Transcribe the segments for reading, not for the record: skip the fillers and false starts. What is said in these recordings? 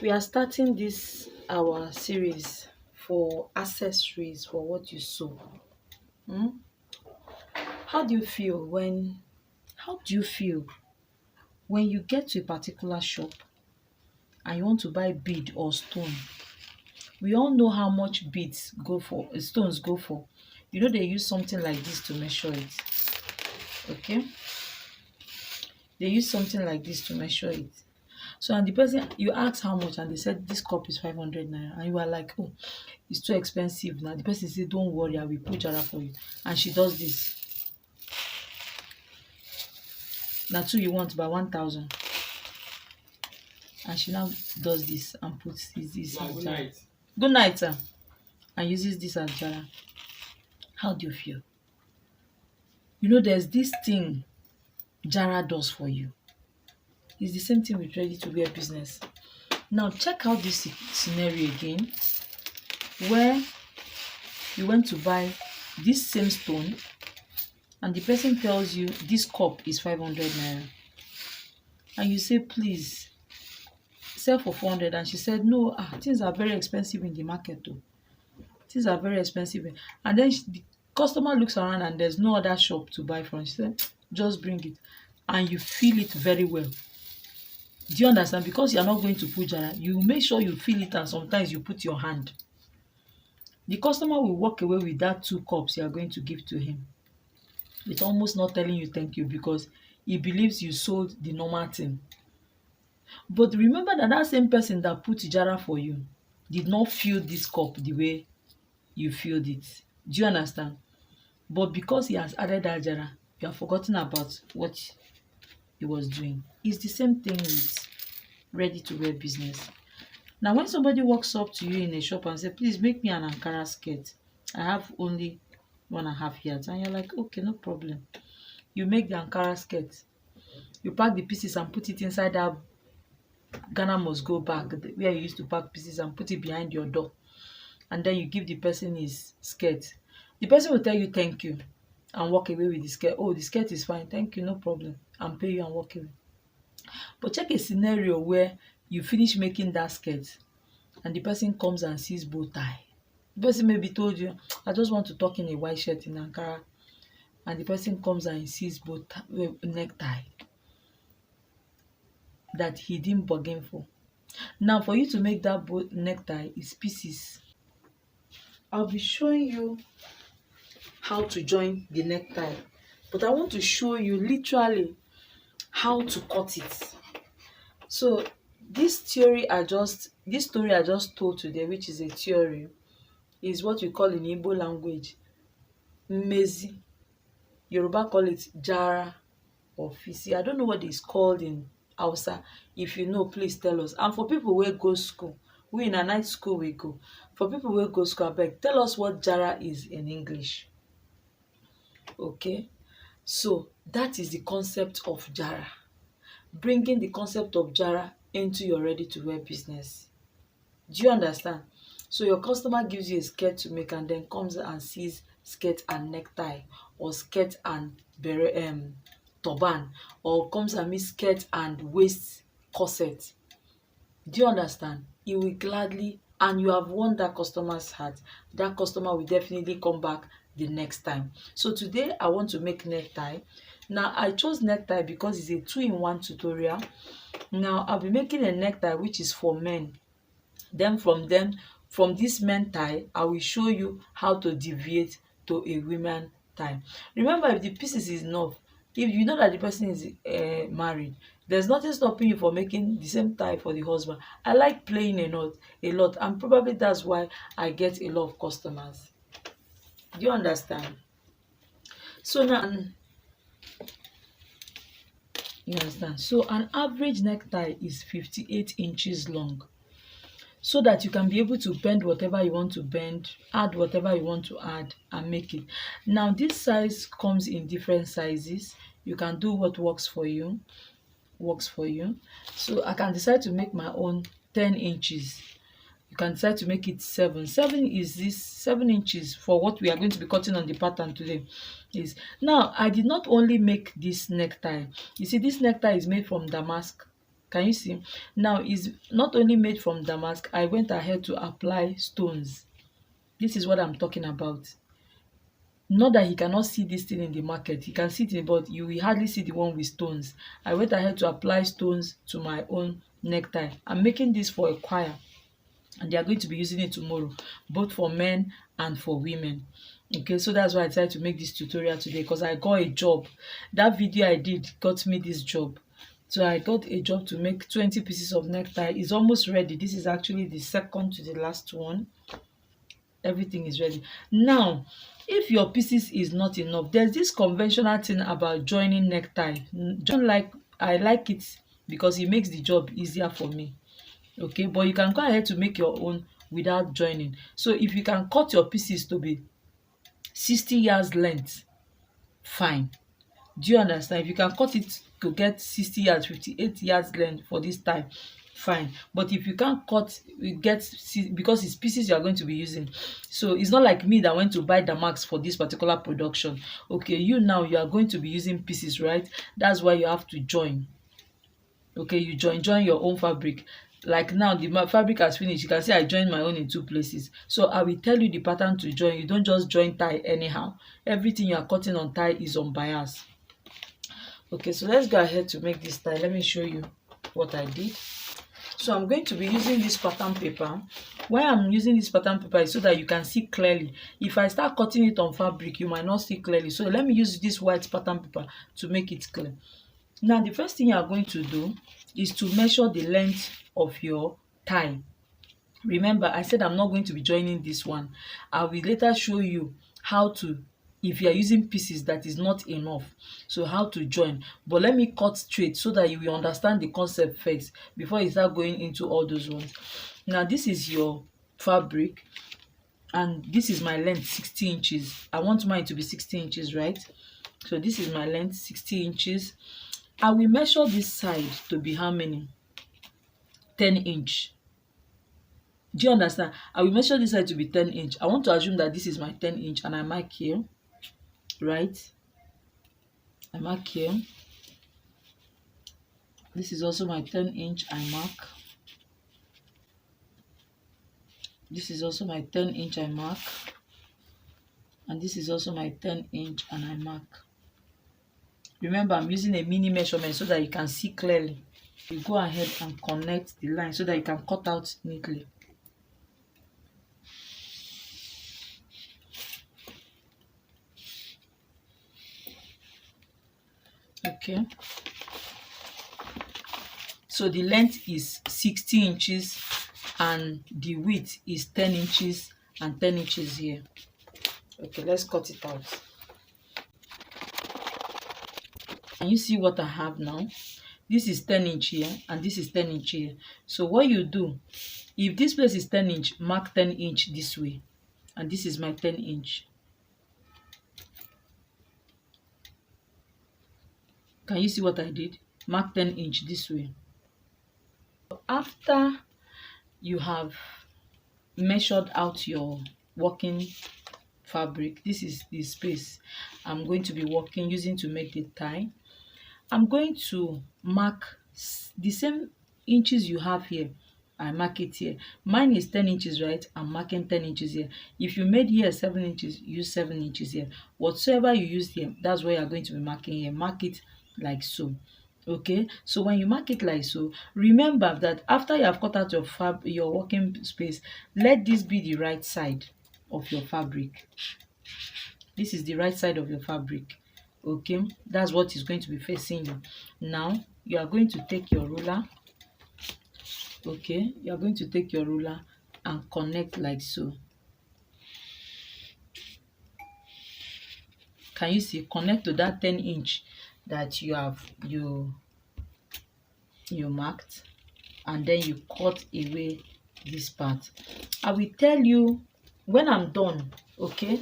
We are starting this our series for accessories for what you sew. Hmm? How do you feel when how do you feel when you get to a particular shop and you want to buy bead or stone? We all know how much beads go for, stones go for. You know they use something like this to measure it. Okay? They use something like this to measure it. So and the person you ask how much and they said this cup is 500 naira and you are like, oh, it's too expensive now. The person say, don't worry, I will put Jara for you. And she does this. Now two you want by 1,000. And she now does this and puts this as Jara. Good night, sir. And uses this as Jara. How do you feel? You know, there's this thing Jara does for you. It's the same thing with ready to wear business. Now check out this scenario again, where you went to buy this same stone and the person tells you this cup is 500 naira and you say please sell for 400 and she said no, things are very expensive in the market though. Things are very expensive. And then the customer looks around and there's no other shop to buy from. She said just bring it and you feel it very well. Do you understand? Because you're not going to put Jara, you make sure you feel it and sometimes you put your hand. The customer will walk away with that 2 cups you are going to give to him. It's almost not telling you thank you because he believes you sold the normal thing. But remember that that same person that put Jara for you did not feel this cup the way you feel it. Do you understand? But because he has added that Jara, you have forgotten about what he was doing. It's the same thing with ready to wear business. Now when somebody walks up to you in a shop and say, please make me an Ankara skirt. I have only 1.5 yards. And you're like, okay, no problem. You make the Ankara skirt. You pack the pieces and put it inside that Ghana must go bag where you used to pack pieces and put it behind your door. And then you give the person his skirt. The person will tell you thank you and walk away with the skirt. Oh, the skirt is fine. Thank you, no problem. And pay you and walk away. But check a scenario where you finish making that skirt and the person comes and sees bow tie. The person maybe told you, I just want to talk in a white shirt in Ankara. And the person comes and sees both necktie that he didn't bargain for. Now for you to make that both necktie is pieces. I'll be showing you how to join the necktie, but I want to show you literally how to cut it. So this story I just told today, which is a theory, is what we call in Igbo language mmezi. Yoruba call it Jara or Fisi. I don't know what it's called in Hausa. If you know, please tell us. And for people wey go school, we in a night school we go. For people wey go school, abeg tell us what Jara is in English. Okay, so that is the concept of Jara. Bringing the concept of Jara into your ready to wear business. Do you understand? So your customer gives you a skirt to make and then comes and sees skirt and necktie or skirt and turban or comes and meets skirt and waist corset. Do you understand? He will gladly, and you have won that customer's heart. That customer will definitely come back the next time. So today I want to make necktie. Now I chose necktie because it's a 2-in-1 tutorial. Now I'll be making a necktie which is for men. Then from this men tie, I will show you how to deviate to a women tie. Remember, if the pieces is enough, if you know that the person is married, there's nothing stopping you from making the same tie for the husband. I like playing a lot, and probably that's why I get a lot of customers. Do you understand? So now, you understand? So an average necktie is 58 inches long, so that you can be able to bend whatever you want to bend, add whatever you want to add, and make it. Now this size comes in different sizes. You can do what works for you. So I can decide to make my own 10 inches. You can decide to make it 7. 7 inches for what we are going to be cutting on the pattern today. Is now I did not only make this necktie. You see, this necktie is made from damask Can you see? Now is not only made from damask, I went ahead to apply stones. This is what I'm talking about. Not that he cannot see this thing in the market, he can see it, but you will hardly see the one with stones. I went ahead to apply stones to my own necktie. I'm making this for a choir, and they are going to be using it tomorrow, both for men and for women. Okay, so that's why I decided to make this tutorial today, because I got a job. That video I did got me this job. So I got a job to make 20 pieces of necktie. It's almost ready. This is actually the second to the last one. Everything is ready. Now, if your pieces is not enough, there's this conventional thing about joining necktie. I like it because it makes the job easier for me. Okay, but you can go ahead to make your own without joining. So if you can cut your pieces to be 60 yards length, fine. Do you understand? If you can cut it to get 60 yards, 58 yards length for this time, fine. But if you can't cut, you get, because it's pieces you are going to be using. So it's not like me that went to buy the max for this particular production. Okay, you now, you are going to be using pieces, right? That's why you have to join. Okay, you join your own fabric. Like now the fabric has finished, you can see I joined my own in two places. So I will tell you the pattern to join. You don't just join tie anyhow. Everything you are cutting on tie is on bias. Okay, so let's go ahead to make this tie. Let me show you what I did. So I'm going to be using this pattern paper. Why I'm using this pattern paper is so that you can see clearly. If I start cutting it on fabric, you might not see clearly. So let me use this white pattern paper to make it clear. Now the first thing you are going to do is to measure the length of your tie. Remember, I said I'm not going to be joining this one. I will later show you how to, if you are using pieces that is not enough, so how to join. But let me cut straight so that you will understand the concept first before you start going into all those ones. Now this is your fabric, and this is my length, 60 inches. I want mine to be 60 inches, right? So this is my length, 60 inches. I will measure this side to be how many? 10 inch. Do you understand? I will measure this side to be 10 inch. I want to assume that this is my 10 inch, and I mark here, right? I mark here. This is also my 10 inch. I mark. This is also my 10 inch. I mark. And this is also my 10 inch, and I mark. Remember, I'm using a mini measurement so that you can see clearly. You go ahead and connect the line so that you can cut out neatly. Okay. So the length is 60 inches and the width is 10 inches and 10 inches here. Okay, let's cut it out. Can you see what I have now? This is 10 inch here and this is 10 inch here. So what you do, if this place is 10 inch, mark 10 inch this way. And this is my 10 inch. Can you see what I did? Mark 10 inch this way. After you have measured out your working fabric, this is the space I'm going to be using to make the tie. I'm going to mark the same inches you have here. I mark it here. Mine is 10 inches, right? I'm marking 10 inches here. If you made here 7 inches, use 7 inches here. Whatsoever you use here, that's what you're going to be marking here. Mark it like so. Okay, so when you mark it like so, remember that after you have cut out your working space, let this be the right side of your fabric. This is the right side of your fabric. Okay, that's what is going to be facing you. Now you are going to take your ruler. Okay, you are going to take your ruler and connect like so. Can you see? Connect to that 10 inch that you have you marked, and then you cut away this part. I will tell you when I'm done. Okay,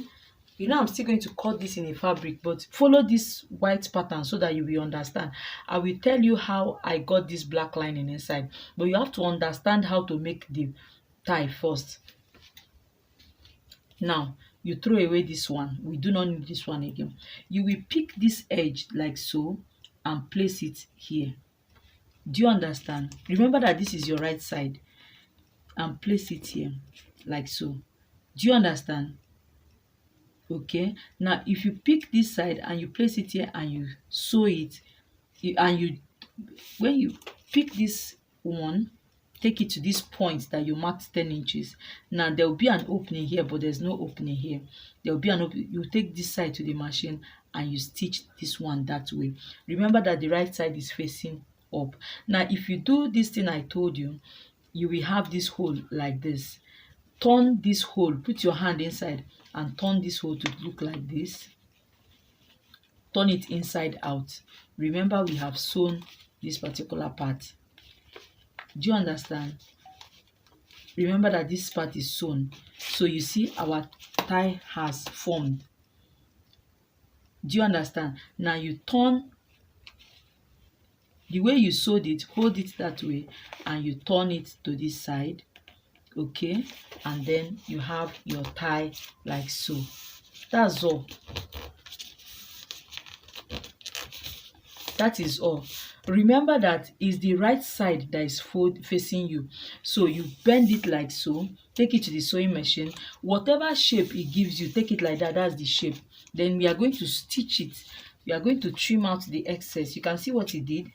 you know I'm still going to cut this in a fabric, but follow this white pattern so that you will understand. I will tell you how I got this black lining inside, but you have to understand how to make the tie first. Now you throw away this one. We do not need this one again. You will pick this edge like so and place it here. Do you understand? Remember that this is your right side, and place it here like so. Do you understand? Okay, now if you pick this side and you place it here and you sew it, and you when you pick this one, take it to this point that you marked 10 inches. Now there will be an opening here, but there's no opening here. There will be an opening. You take this side to the machine and you stitch this one that way. Remember that the right side is facing up. Now if you do this thing I told you, you will have this hole like this. Turn this hole, put your hand inside and turn this hole to look like this. Turn it inside out. Remember, we have sewn this particular part. Do you understand? Remember that this part is sewn. So you see our tie has formed. Do you understand? Now you turn the way you sewed it, hold it that way, and you turn it to this side. Okay, and then you have your tie like so. That's all. That is all. Remember that is the right side that is facing you. So you bend it like so, take it to the sewing machine. Whatever shape it gives you, take it like that. That's the shape. Then we are going to stitch it. We are going to trim out the excess. You can see what it did.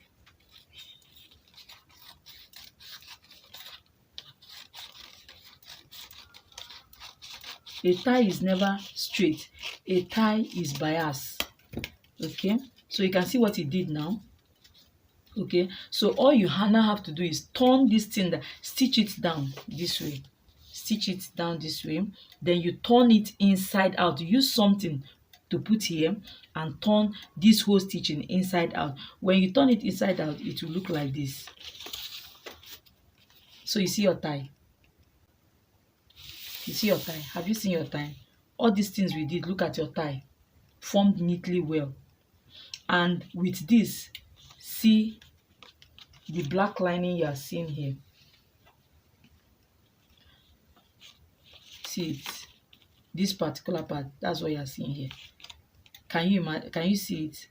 A tie is never straight. A tie is bias. Okay, so you can see what it did now. Okay, so all you now have to do is turn this thing, stitch it down this way, stitch it down this way, then you turn it inside out. Use something to put here and turn this whole stitching inside out. When you turn it inside out, it will look like this. So you see your tie. You see your tie. Have you seen your tie? All these things we did, look at your tie, formed neatly well. And with this, see the black lining you are seeing here. See it, this particular part, that's what you are seeing here. Can you imagine? Can you see it?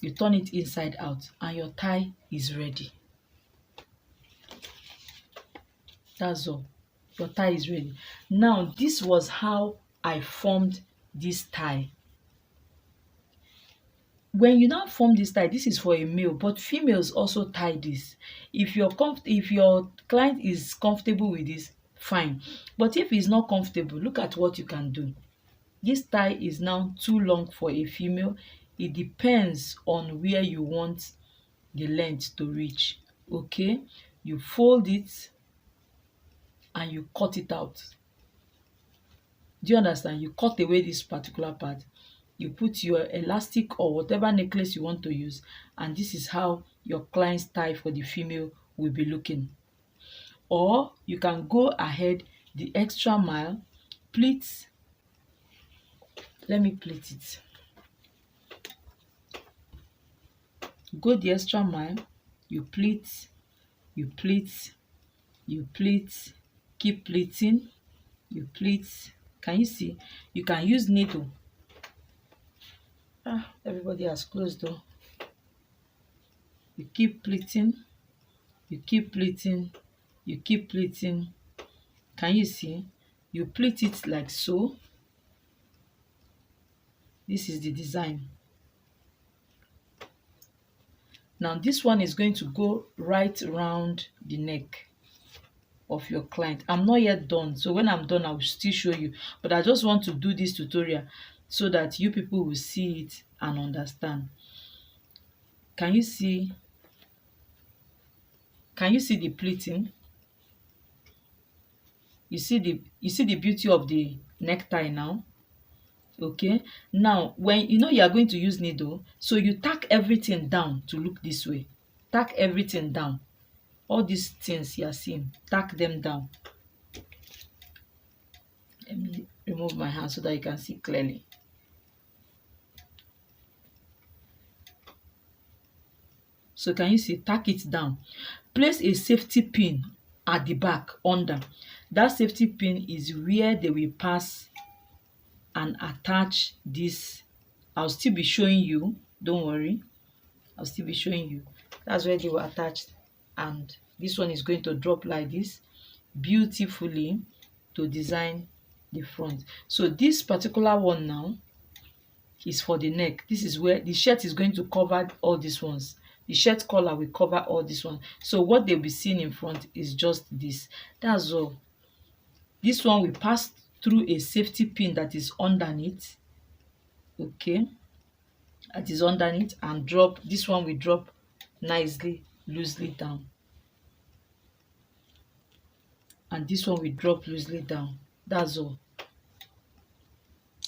You turn it inside out and your tie is ready. That's all. Your tie is ready. Now this was how I formed this tie. When you now form this tie, this is for a male, but females also tie this. If your client is comfortable with this, fine. But if he's not comfortable, look at what you can do. This tie is now too long for a female. It depends on where you want the length to reach. Okay, you fold it and you cut it out. Do you understand? You cut away this particular part. You put your elastic or whatever necklace you want to use, and this is how your client's tie for the female will be looking. Or you can go ahead the extra mile, pleat. Let me pleat it. Go the extra mile, you pleat, you pleat, you pleat, keep pleating, you pleat. Can you see? You can use needle. Everybody has closed though. You keep pleating, you keep pleating, you keep pleating. Can you see? You pleat it like so. This is the design. Now this one is going to go right around the neck of your client. I'm not yet done, so when I'm done I will still show you, but I just want to do this tutorial so that you people will see it and understand. Can you see? Can you see the pleating? You see the beauty of the necktie now. Okay, now when you know you are going to use needle, so you tack everything down to look this way. Tack everything down. All these things you are seeing, tack them down. Let me remove my hand so that you can see clearly. So can you see? Tack it down. Place a safety pin at the back under. That safety pin is where they will pass and attach this. I'll still be showing you. Don't worry. I'll still be showing you. That's where they were attached. And this one is going to drop like this beautifully to design the front. So this particular one now is for the neck. This is where the shirt is going to cover all these ones. The shirt collar will cover all this one. So what they'll be seeing in front is just this. That's all. This one will pass through a safety pin that is underneath. Okay, that is underneath, and drop. This one will drop nicely, loosely down, and this one will drop loosely down. That's all.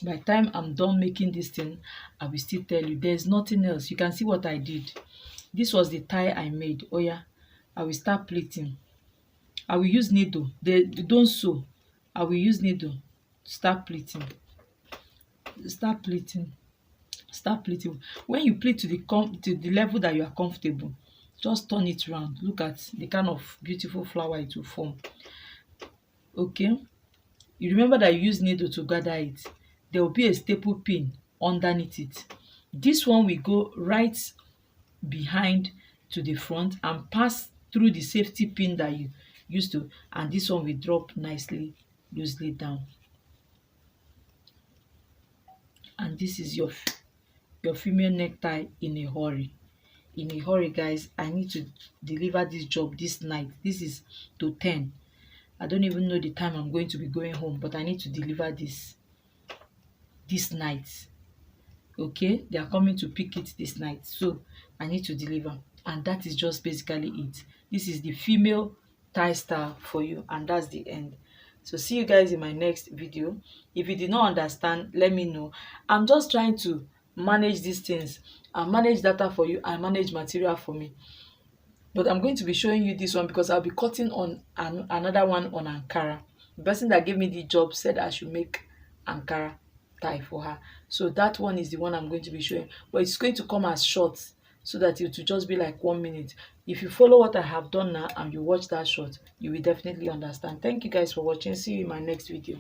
By the time I'm done making this thing, I will still tell you there's nothing else. You can see what I did. This was the tie I made. Oh yeah, I will start pleating. I will use needle. They don't sew. I will use needle. Start pleating. Start pleating. Start pleating. When you pleat to the level that you are comfortable, just turn it round. Look at the kind of beautiful flower it will form. Okay, you remember that you use needle to gather it. There will be a staple pin underneath it. This one will go right behind to the front and pass through the safety pin that you used to, and this one will drop nicely, loosely down. And this is your female necktie in a hurry. In a hurry, guys. I need to deliver this job this night. This is to 10. I don't even know the time I'm going to be going home, but I need to deliver this night. Okay, they are coming to pick it this night, so I need to deliver. And that is just basically it. This is the female tie style for you, and that's the end. So see you guys in my next video. If you did not understand, let me know. I'm just trying to manage these things and manage data for you and manage material for me. But I'm going to be showing you this one because I'll be cutting on another one on Ankara. The person that gave me the job said I should make Ankara tie for her. So that one is the one I'm going to be showing. But it's going to come as short so that it will just be like 1 minute. If you follow what I have done now and you watch that short, you will definitely understand. Thank you guys for watching. See you in my next video.